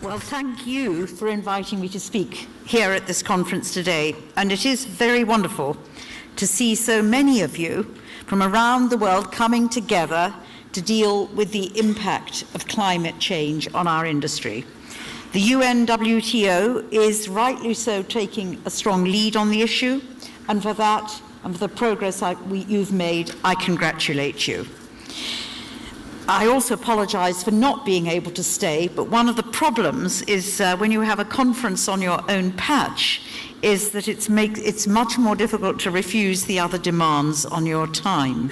Well, thank you for inviting me to speak here at this conference today. And it is very wonderful to see so many of you from around the world coming together to deal with the impact of climate change on our industry. The UN WTO is rightly so taking a strong lead on the issue, and for that and for the progress you've made, I congratulate you. I also apologize for not being able to stay, but one of the problems is when you have a conference on your own patch is that it's much more difficult to refuse the other demands on your time.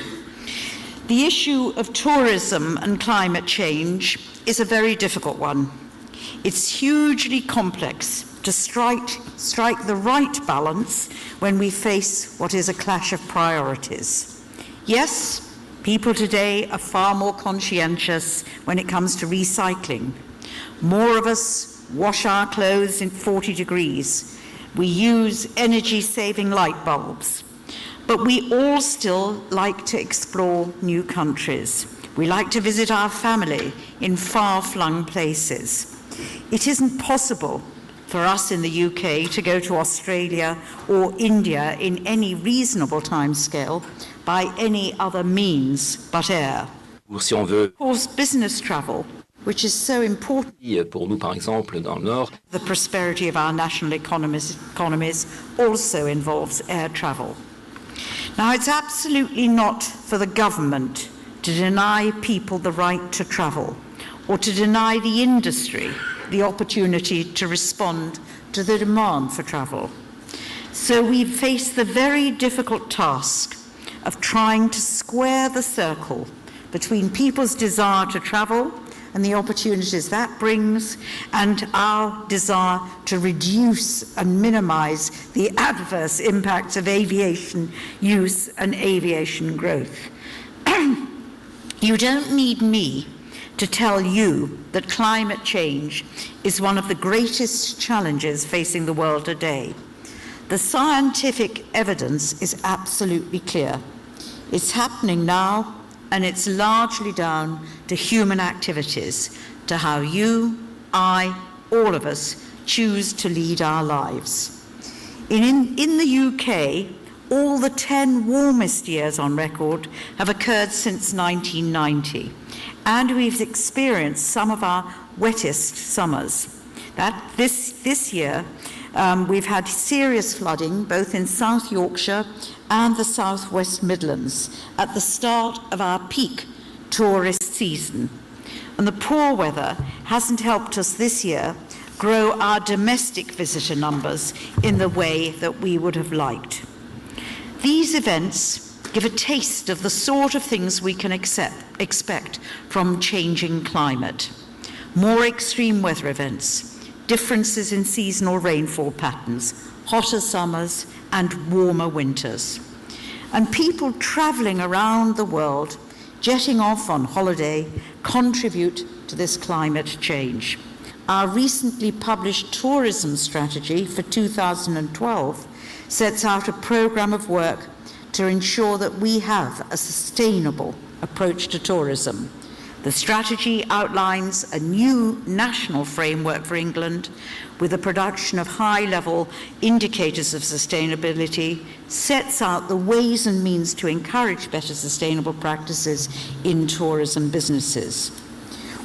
The issue of tourism and climate change is a very difficult one. It's hugely complex to strike the right balance when we face what is a clash of priorities. Yes, people today are far more conscientious when it comes to recycling. More of us wash our clothes in 40 degrees. We use energy-saving light bulbs. But we all still like to explore new countries. We like to visit our family in far-flung places. It isn't possible for us in the UK to go to Australia or India in any reasonable timescale by any other means but air. Si on veut, of course, business travel, which is so important pour nous, par exemple, dans le Nord, the prosperity of our national economies also involves air travel. Now, it's absolutely not for the government to deny people the right to travel or to deny the industry the opportunity to respond to the demand for travel. So we face the very difficult task of trying to square the circle between people's desire to travel and the opportunities that brings, and our desire to reduce and minimize the adverse impacts of aviation use and aviation growth. You don't need me to tell you that climate change is one of the greatest challenges facing the world today. The scientific evidence is absolutely clear. It's happening now, and it's largely down to human activities, to how you, I, all of us choose to lead our lives. In the UK, all the 10 warmest years on record have occurred since 1990, and we've experienced some of our wettest summers. This year, we've had serious flooding both in South Yorkshire and the South West Midlands at the start of our peak tourist season. And the poor weather hasn't helped us this year grow our domestic visitor numbers in the way that we would have liked. These events give a taste of the sort of things we can expect from changing climate. More extreme weather events, differences in seasonal rainfall patterns, hotter summers and warmer winters. And people traveling around the world, jetting off on holiday, contribute to this climate change. Our recently published tourism strategy for 2012 sets out a program of work to ensure that we have a sustainable approach to tourism. The strategy outlines a new national framework for England with the production of high-level indicators of sustainability, sets out the ways and means to encourage better sustainable practices in tourism businesses.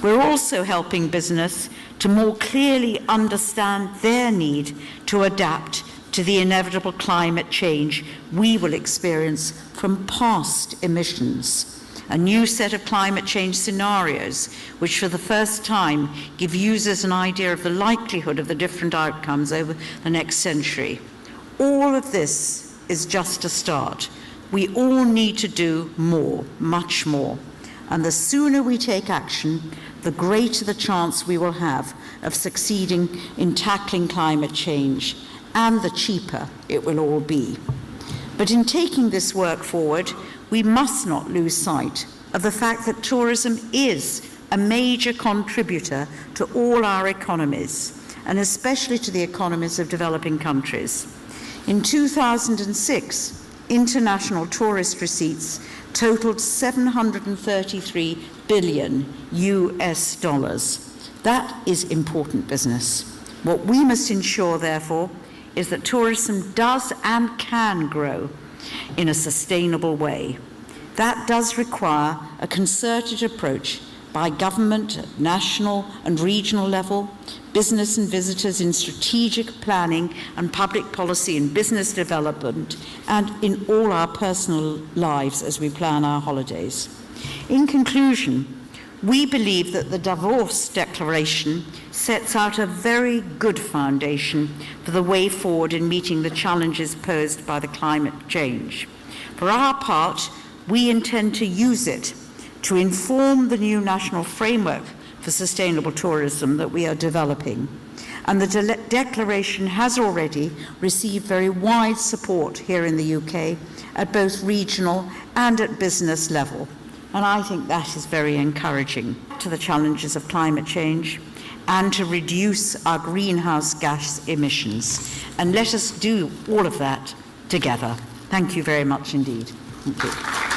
We're also helping business to more clearly understand their need to adapt to the inevitable climate change we will experience from past emissions. A new set of climate change scenarios, which for the first time give users an idea of the likelihood of the different outcomes over the next century. All of this is just a start. We all need to do more, much more. And the sooner we take action, the greater the chance we will have of succeeding in tackling climate change, and the cheaper it will all be. But in taking this work forward, we must not lose sight of the fact that tourism is a major contributor to all our economies, and especially to the economies of developing countries. In 2006, international tourist receipts totaled $733 billion US, That is important business. What we must ensure, therefore, is that tourism does and can grow in a sustainable way. That does require a concerted approach by government at national and regional level, business and visitors in strategic planning and public policy and business development, and in all our personal lives as we plan our holidays. In conclusion, we believe that the Davos Declaration sets out a very good foundation for the way forward in meeting the challenges posed by the climate change. For our part, we intend to use it to inform the new national framework for sustainable tourism that we are developing. And the declaration has already received very wide support here in the UK at both regional and at business level. And I think that is very encouraging to the challenges of climate change and to reduce our greenhouse gas emissions. And let us do all of that together. Thank you very much indeed. Thank you.